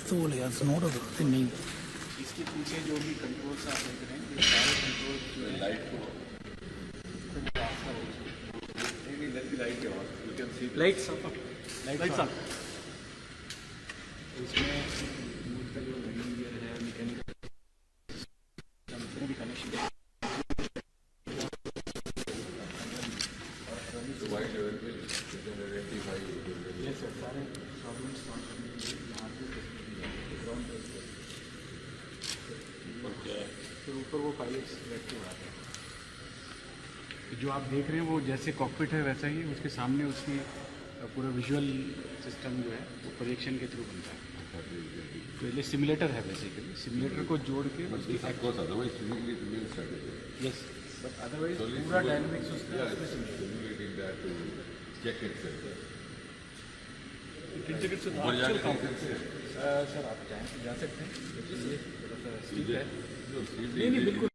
Layers നോട് പിന്നെ इसके पीछे जो भी कंट्रोल्स आप देख रहे हैं ये सारे कंट्रोल्स जो है लाइट को लाइट्स ऑफ इसमें मूड का जो लैंडिंग गियर है मैकेनिकल भी कनेक्शन ये सर सारे प्रॉब्लम्स सॉल्व करने के लिए यहाँ पे ग्राउंड फिर ऊपर वो पायलट्स बैठ के आते हैं। जो आप देख रहे हैं वो जैसे कॉकपिट है वैसा ही उसके सामने उसकी पूरा विजुअल सिस्टम जो है वो प्रोजेक्शन के थ्रू बनता है। तो ये सिमुलेटर है बेसिकली, सिमुलेटर को जोड़ के यस बट अदरवाइज पूरा डायनामिक्स उसका टिकट से सर आप जा सकते हैं, थोड़ा सा स्टीप है। नहीं बिल्कुल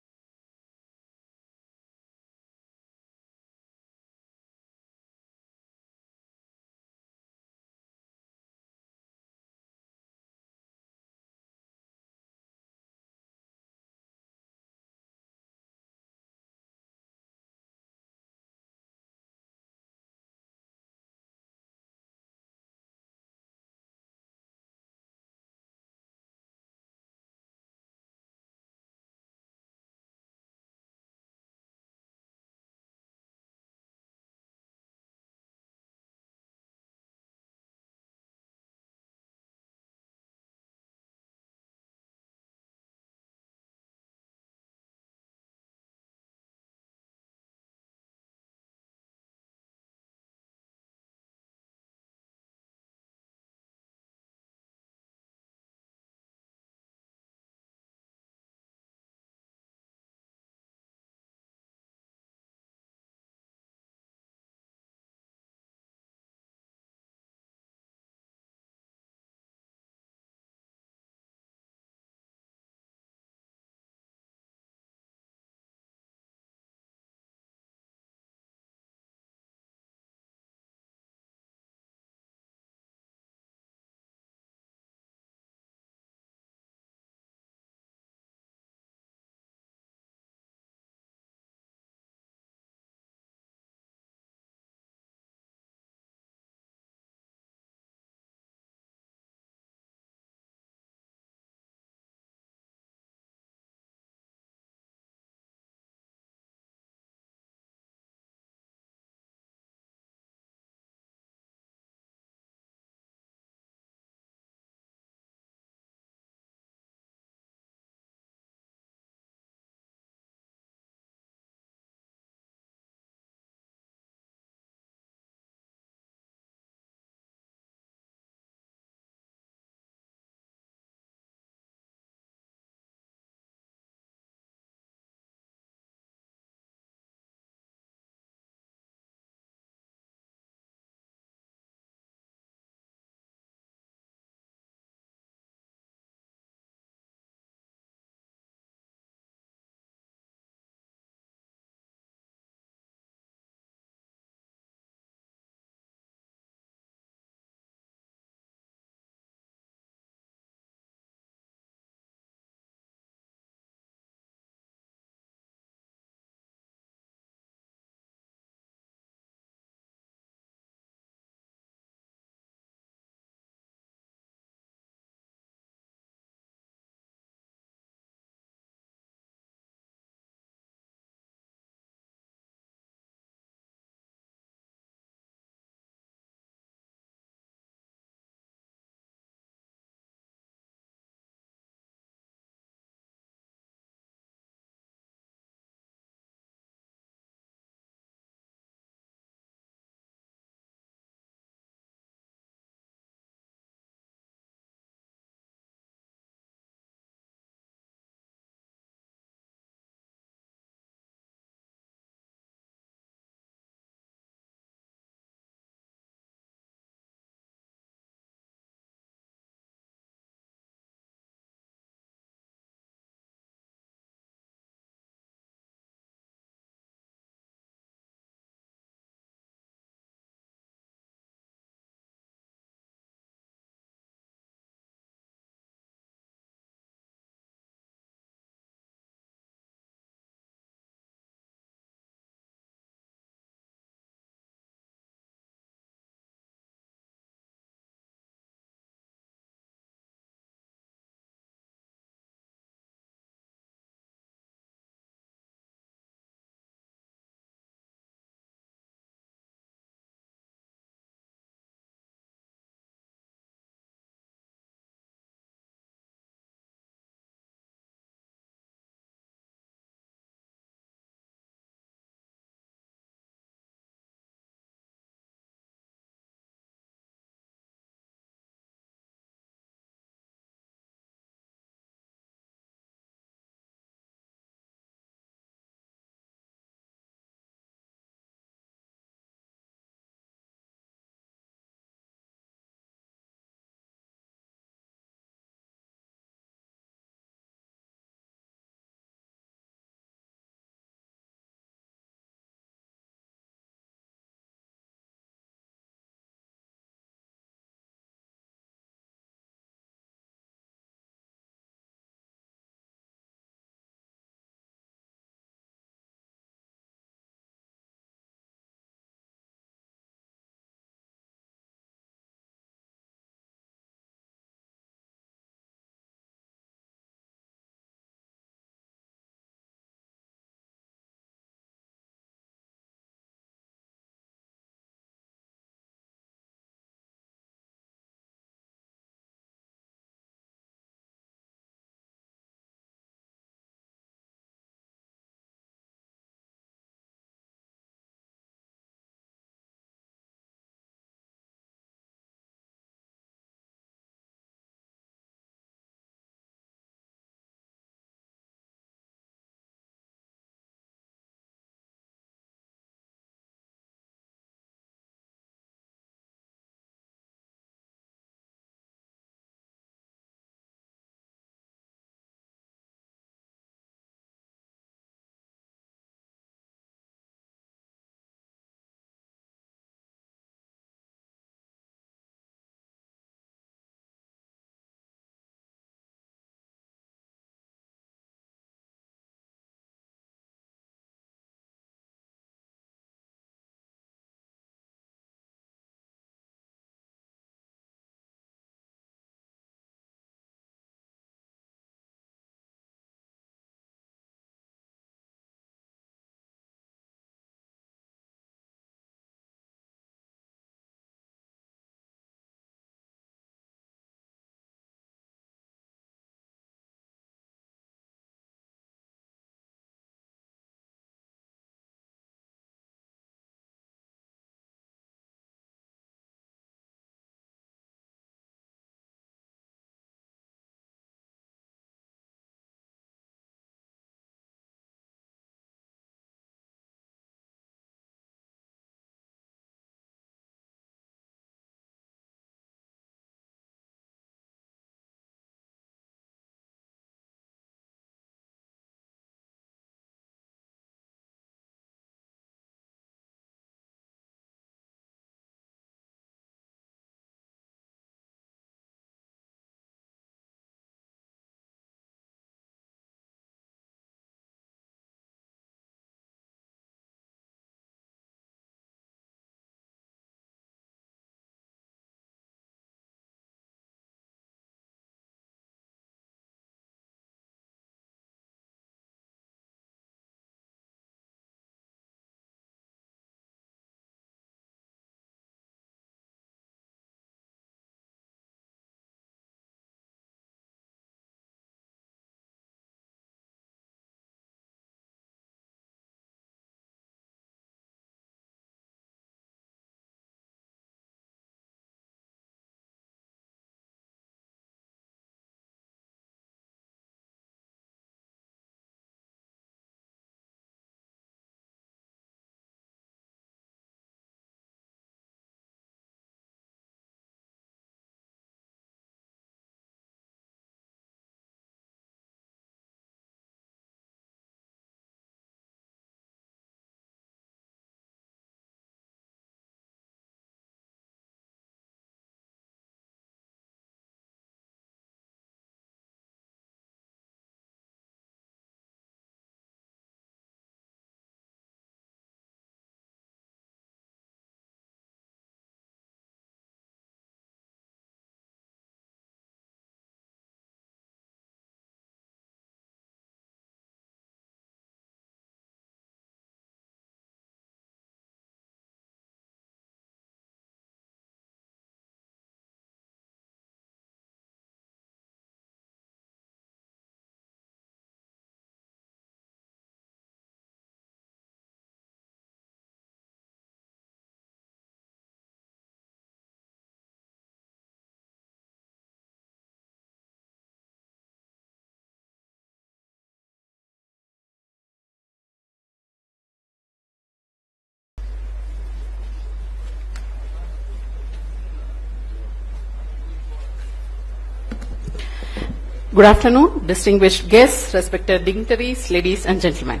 Good afternoon, distinguished guests, respected dignitaries, ladies and gentlemen.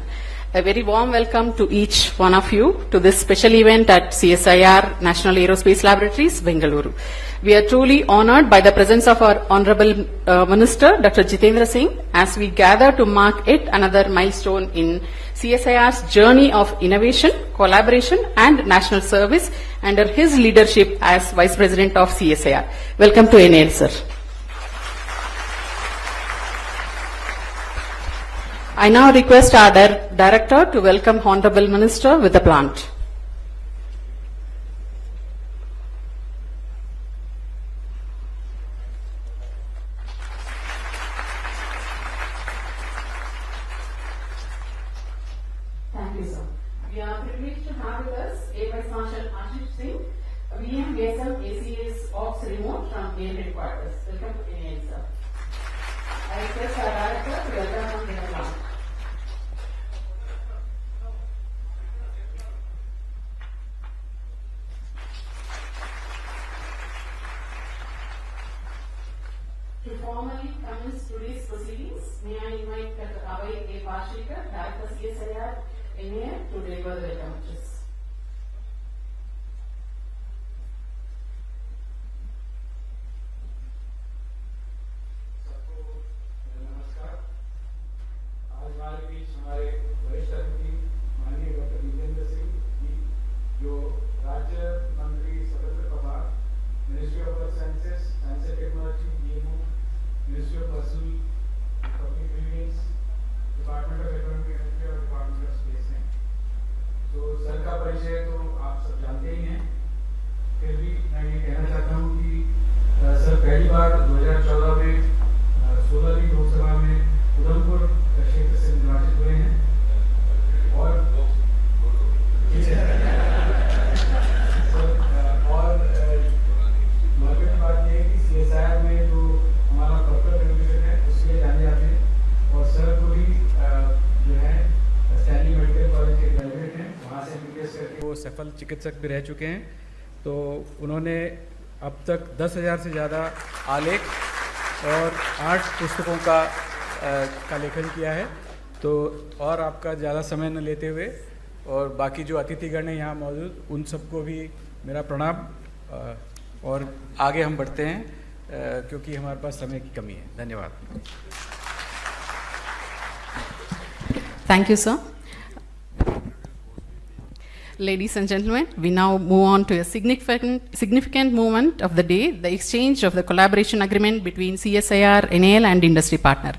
A very warm welcome to each one of you to this special event at CSIR National Aerospace Laboratories, Bengaluru. We are truly honored by the presence of our Honorable Minister, Dr. Jitendra Singh, as we gather to mark yet another milestone in CSIR's journey of innovation, collaboration and national service under his leadership as Vice President of CSIR. Welcome to NAL, sir. I now request our Director to welcome Honorable Minister with the plant. Thank you, sir. We are privileged to have with us Air Vice Marshal Singh, VMSM ACS Ops Remote from Air Headquarters. Welcome to NAL, sir. I request our Director to welcome on the plant. To formally commence today's proceedings, may I invite Dr. Abhay A. Parshikar, Director CSIR NAL, to deliver the welcome address. नमस्कार। आज हमारे बीच हमारे वरिष्ठ अतिथि माननीय doctor Jitendra Singh ji, जो राज्य मंत्री स्वतंत्र प्रभार, ministry of earth sciences, science and technology, DMO, ministry of personnel public grievance, department of economic and और डिपार्टमेंट ऑफ स्पेस हैं। तो सर का परिचय तो आप सब जानते ही हैं, फिर भी मैं ये कहना चाहता हूँ कि सर पहली बार 2014 में 16वीं लोकसभा में उधमपुर क्षेत्र से निर्वाचित हुए हैं और मौके की बात यह है कि CSIR में जो हमारा कॉर्पोरेट एजुकेशन है उसके जाने जाते हैं और सर को भी जो है स्टैनली मेडिकल कॉलेज के ग्रेजुएट हैं, वहाँ से MBBS करके वो सफल चिकित्सक भी रह चुके हैं। तो उन्होंने अब तक 10,000 से ज़्यादा आलेख और 8 पुस्तकों का लेखन किया है। तो और आपका ज़्यादा समय न लेते हुए और बाकी जो अतिथिगण हैं यहाँ मौजूद, उन सबको भी मेरा प्रणाम। और आगे हम बढ़ते हैं क्योंकि हमारे पास समय की कमी है। धन्यवाद। Thank you, sir. Ladies and gentlemen, we now move on to a significant moment of the day, the exchange of the collaboration agreement between CSIR NAL and industry partner.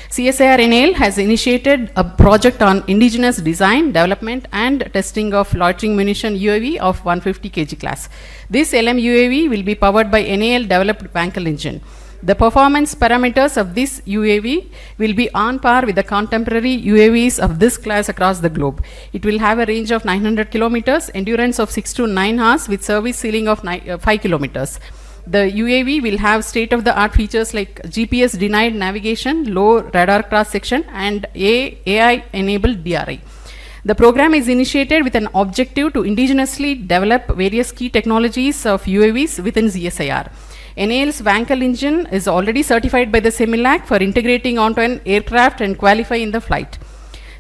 CSIR NAL has initiated a project on indigenous design, development and testing of loitering munition UAV of 150 kg class. This LM UAV will be powered by NAL developed Wankel engine. The performance parameters of this UAV will be on par with the contemporary UAVs of this class across the globe. It will have a range of 900 kilometers, endurance of 6 to 9 hours with service ceiling of 5 kilometers. The UAV will have state-of-the-art features like GPS denied navigation, low radar cross section and AI-enabled DRI. The program is initiated with an objective to indigenously develop various key technologies of UAVs within CSIR. NAL's Wankel engine is already certified by the CEMILAC for integrating onto an aircraft and qualify in the flight.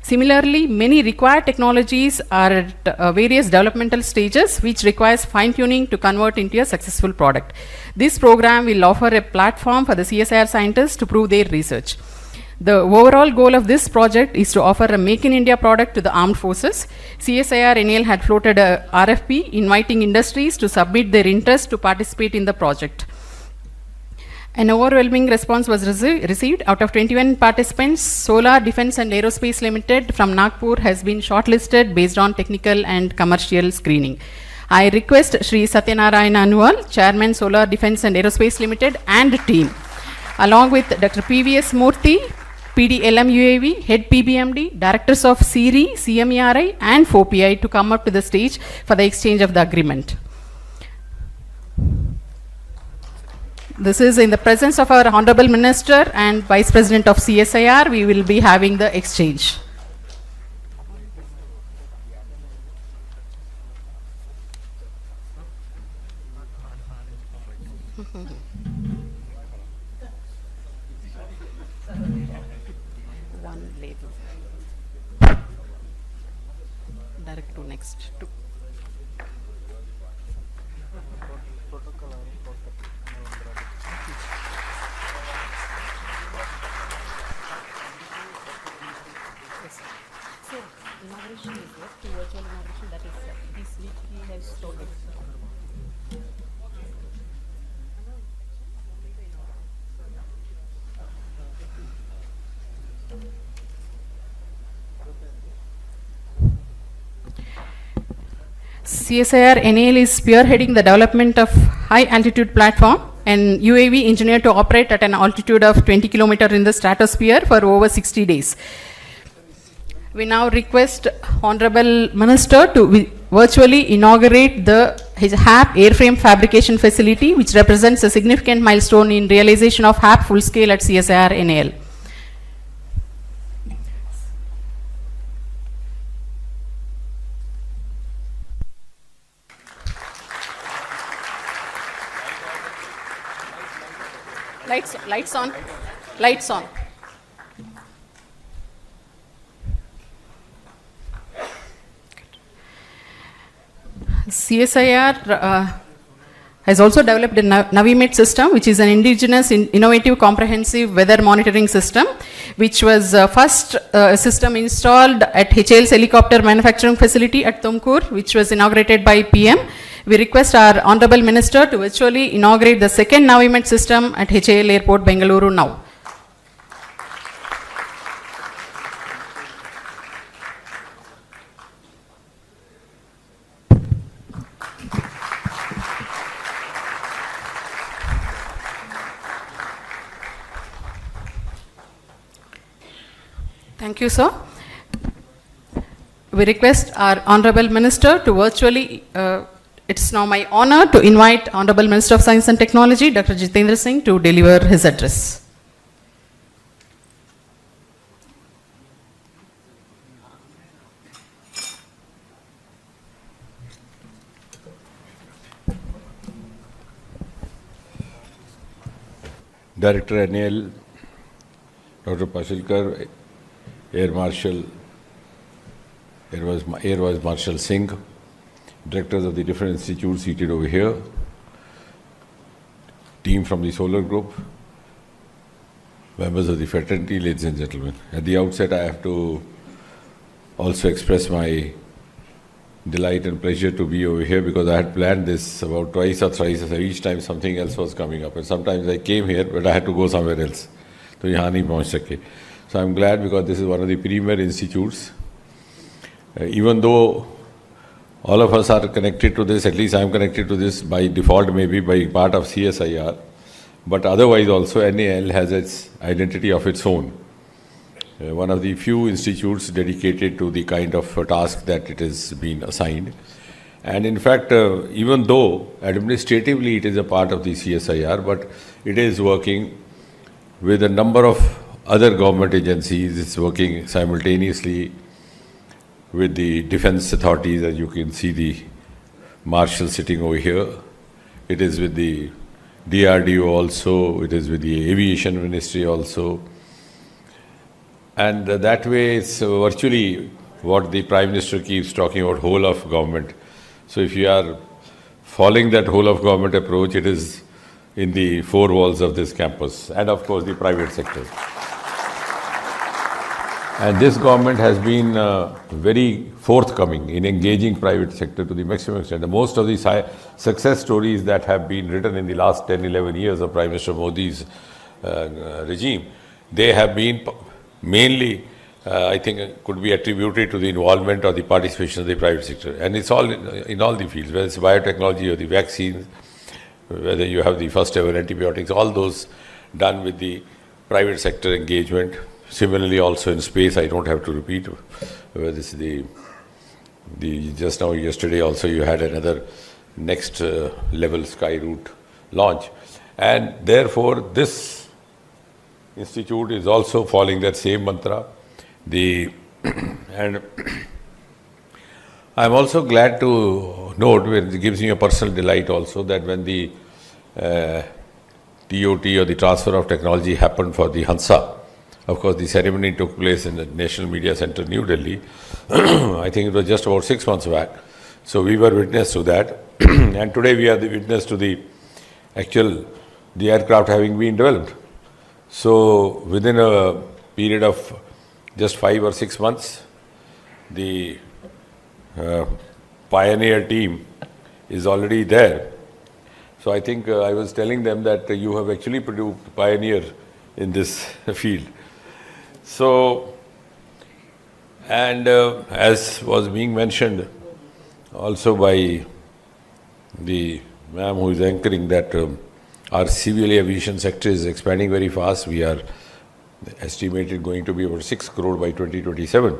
Similarly, many required technologies are at various developmental stages which requires fine-tuning to convert into a successful product. This program will offer a platform for the CSIR scientists to prove their research. The overall goal of this project is to offer a Make in India product to the armed forces. CSIR NAL had floated a RFP inviting industries to submit their interest to participate in the project. An overwhelming response was received. Out of 21 participants, Solar Defence and Aerospace Limited from Nagpur has been shortlisted based on technical and commercial screening. I request Shri Satyanarayana Anuwal, Chairman Solar Defence and Aerospace Limited and team, along with Dr. PVS Murthy, PDLM UAV, Head PBMD, Directors of CIRI, CMERI and 4PI to come up to the stage for the exchange of the agreement. This is in the presence of our Honorable Minister and Vice President of CSIR. We will be having the exchange. One label. Direct to next. Two. Yes. So, inauguration is what? To virtual inauguration, that is this week he has told us. CSIR NAL is spearheading the development of high altitude platform and UAV engineered to operate at an altitude of 20 km in the stratosphere for over 60 days. We now request Honorable Minister to virtually inaugurate his HAP airframe fabrication facility, which represents a significant milestone in realization of HAP full scale at CSIR NAL. Lights on. Lights on. CSIR has also developed a NaViMet system, which is an indigenous, innovative, comprehensive weather monitoring system, which was first system installed at HAL's helicopter manufacturing facility at Tumkur, which was inaugurated by PM. We request our Honorable Minister to virtually inaugurate the second NaViMet system at HAL Airport, Bengaluru now. Thank you, sir. We request our Honorable Minister to virtually, it's now my honor to invite Honorable Minister of Science and Technology, Dr. Jitendra Singh, to deliver his address. Director NAL, Dr. Pashilkar, Air Vice Marshal Singh, directors of the different institutes seated over here, team from the Solar Group, members of the fraternity, ladies and gentlemen. At the outset, I have to also express my delight and pleasure to be over here, because I had planned this about twice or thrice. Each time something else was coming up, and sometimes I came here, but I had to go somewhere else. So yahan nahi pahunch sake. So I'm glad, because this is one of the premier institutes. Even though all of us are connected to this, at least I'm connected to this by default, maybe by part of CSIR, but otherwise also NAL has its identity of its own. One of the few institutes dedicated to the kind of task that it has been assigned. And in fact, even though administratively it is a part of the CSIR, but it is working with a number of other government agencies. It's working simultaneously with the defense authorities, as you can see the marshal sitting over here. It is with the DRDO also, it is with the aviation ministry also. And that way it's virtually what the Prime Minister keeps talking about, whole of government. So if you are following that whole of government approach, it is in the four walls of this campus, and of course the private sector. And this government has been very forthcoming in engaging private sector to the maximum extent. Most of the success stories that have been written in the last 10, 11 years of Prime Minister Modi's regime, they have been mainly, I think, could be attributed to the involvement or the participation of the private sector. And it's all in all the fields, whether it's biotechnology or the vaccines, whether you have the first ever antibiotics, all those done with the private sector engagement. Similarly, also in space, I don't have to repeat. Whether it's the just now yesterday also you had another next level sky route launch, and therefore this institute is also following that same mantra. And I'm also glad to note, it gives me a personal delight also, that when the TOT or the transfer of technology happened for the Hansa. Of course, the ceremony took place in the National Media Center, New Delhi. I think it was just about 6 months back. So we were witness to that. And today we are the witness to the aircraft having been developed. So within a period of just 5 or 6 months, the pioneer team is already there. So I think I was telling them that you have actually produced pioneer in this field. So, and as was being mentioned also by the ma'am who is anchoring, that our civil aviation sector is expanding very fast. We are estimated going to be about 6 crore by 2027.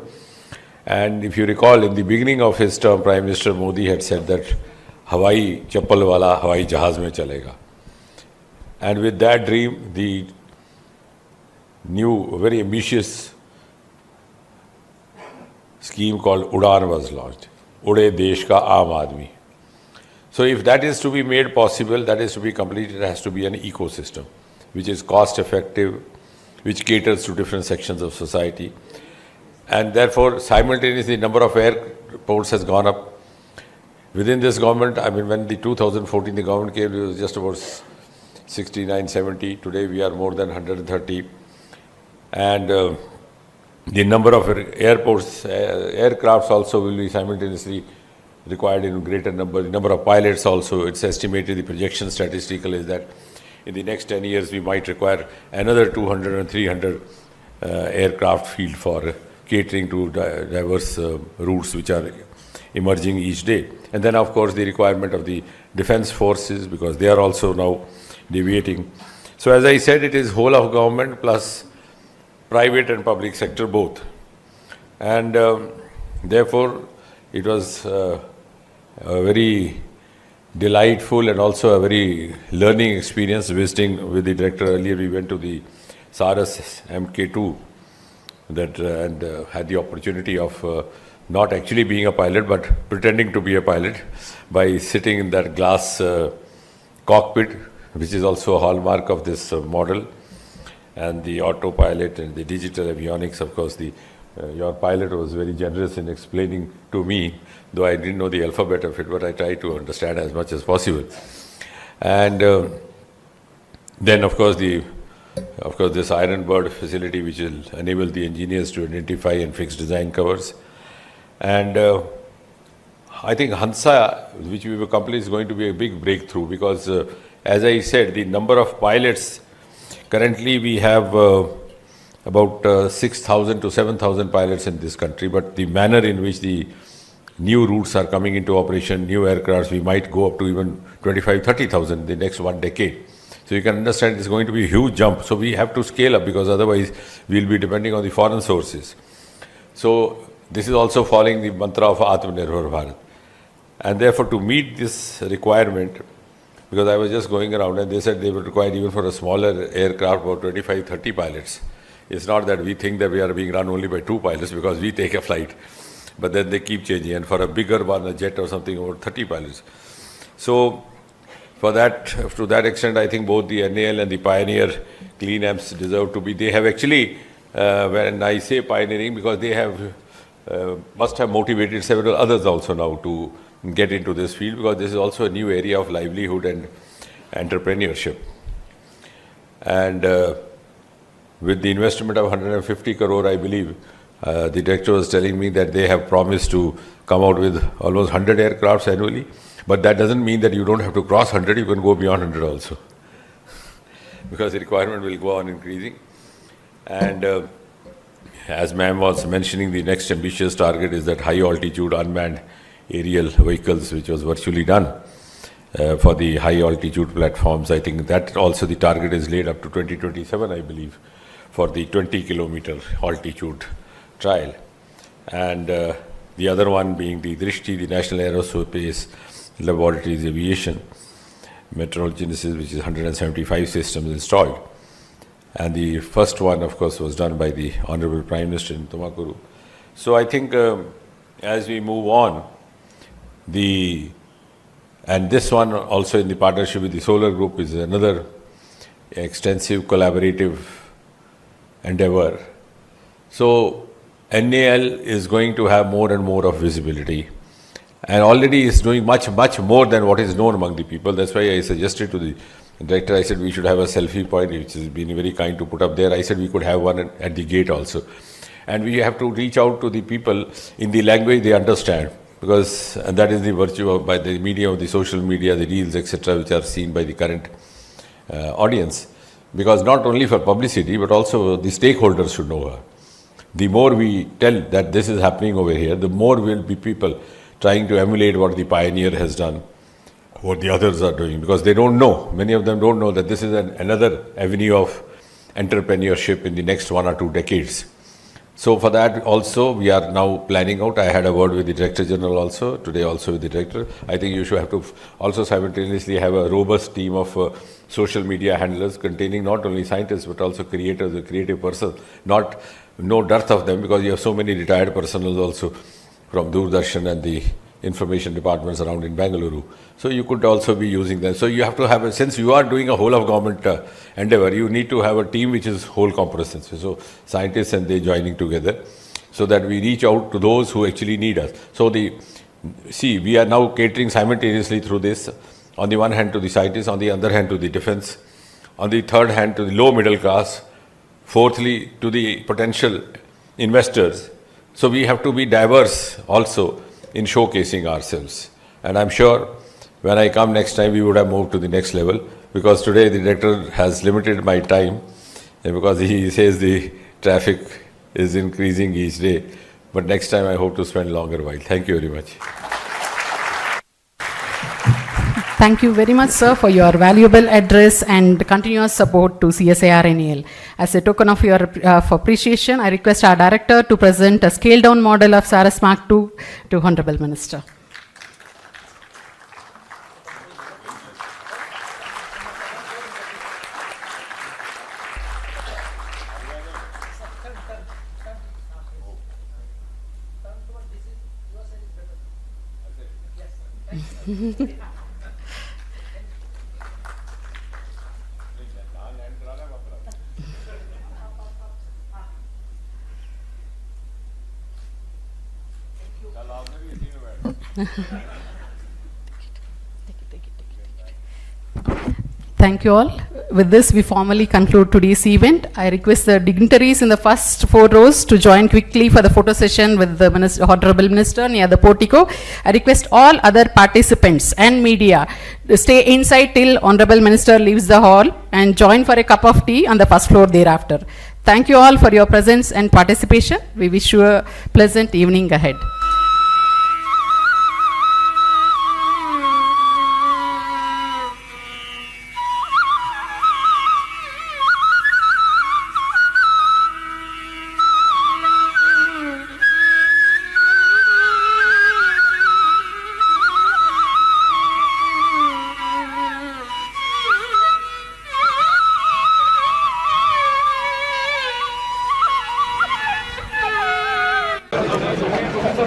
And if you recall, in the beginning of his term, Prime Minister Modi had said that Hawai chappal wala Hawai jahaz mein chalega. And with that dream, the new, very ambitious scheme called UDAN was launched. Ude Desh Ka Aam Aadmi. So if that is to be made possible, that is to be completed, it has to be an ecosystem which is cost effective, which caters to different sections of society. And therefore, simultaneously, the number of airports has gone up. Within this government, I mean, when the 2014 the government came, it was just about 69, 70. Today we are more than 130. And the number of airports, aircrafts also will be simultaneously required in greater number. The number of pilots also, it's estimated, the projection statistical is that in the next 10 years we might require another 200 and 300 aircraft field for catering to diverse routes which are emerging each day. And then of course the requirement of the defense forces, because they are also now deviating. So as I said, it is whole of government plus private and public sector both. And therefore it was a very delightful and also a very learning experience visiting with the director. Earlier we went to the Saras MK2 and had the opportunity of not actually being a pilot but pretending to be a pilot by sitting in that glass cockpit, which is also a hallmark of this model, and the autopilot and the digital avionics. Of course, your pilot was very generous in explaining to me, though I didn't know the alphabet of it, but I tried to understand as much as possible. And then of course this Iron Bird facility, which will enable the engineers to identify and fix design covers. And I think Hansa, which we will complete, is going to be a big breakthrough, because as I said, the number of pilots, currently we have about 6,000 to 7,000 pilots in this country, but the manner in which the new routes are coming into operation, new aircrafts, we might go up to even 25,000, 30,000 in the next 1 decade. So you can understand it's going to be a huge jump. So we have to scale up, because otherwise we'll be depending on the foreign sources. So this is also following the mantra of Atmanirbhar Bharat. And therefore, to meet this requirement, because I was just going around and they said they would require even for a smaller aircraft about 25, 30 pilots. It's not that we think that we are being run only by 2 pilots because we take a flight, but then they keep changing. And for a bigger one, a jet or something, about 30 pilots. So for that, to that extent, I think both the NAL and the Pioneer Clean Amps deserve to be. They have actually, when I say pioneering, because they have must have motivated several others also now to get into this field, because this is also a new area of livelihood and entrepreneurship. And with the investment of 150 crore, I believe, the director was telling me that they have promised to come out with almost 100 aircrafts annually. But that doesn't mean that you don't have to cross 100, you can go beyond 100 also. Because the requirement will go on increasing. And as ma'am was mentioning, the next ambitious target is that high altitude unmanned aerial vehicles, which was virtually done for the high altitude platforms. I think that also the target is laid up to 2027, I believe, for the 20-kilometer altitude trial. And the other one being the Drishti, the National Aerospace Laboratories Aviation Meteorology, which is 175 systems installed. And the first one, of course, was done by the Honorable Prime Minister in Tumakuru. So I think as we move on, and this one also in the partnership with the Solar Group is another extensive collaborative endeavor. So NAL is going to have more and more of visibility, and already is doing much more than what is known among the people. That's why I suggested to the director, I said we should have a selfie point, which has been very kind to put up there. I said we could have one at the gate also. And we have to reach out to the people in the language they understand, because that is the virtue of, by the medium of the social media, the reels, etc., which are seen by the current audience. Because not only for publicity, but also the stakeholders should know her. The more we tell that this is happening over here, the more will be people trying to emulate what the pioneer has done, what the others are doing, because they don't know, many of them don't know that this is another avenue of entrepreneurship in the next 1 or 2 decades. So for that also we are now planning out. I had a word with the Director General also, today also with the Director. I think you should have to also simultaneously have a robust team of social media handlers containing not only scientists but also creators, a creative person, no dearth of them, because you have so many retired personnel also from Doordarshan and the information departments around in Bengaluru. So you could also be using them. So you have to have, since you are doing a whole of government endeavor, you need to have a team which is whole comprehensive. So scientists and they joining together so that we reach out to those who actually need us. So we are now catering simultaneously through this, on the one hand to the scientists, on the other hand to the defense, on the third hand to the low middle class, fourthly to the potential investors. So we have to be diverse also in showcasing ourselves. And I'm sure when I come next time, we would have moved to the next level, because today the director has limited my time, because he says the traffic is increasing each day. But next time I hope to spend longer while. Thank you very much. Thank you very much, sir, for your valuable address and continuous support to CSIR NAL. As a token of your appreciation, I request our director to present a scaled-down model of Saras Mark II to Honorable Minister. Thank you all. With this, we formally conclude today's event. I request the dignitaries in the first 4 rows to join quickly for the photo session with the Honorable Minister near the portico. I request all other participants and media to stay inside till Honorable Minister leaves the hall and join for a cup of tea on the first floor thereafter. Thank you all for your presence and participation. We wish you a pleasant evening ahead.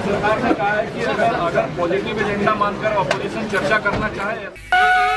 सरकार ने कहा है कि अगर positive agenda मानकर opposition चर्चा करना चाहे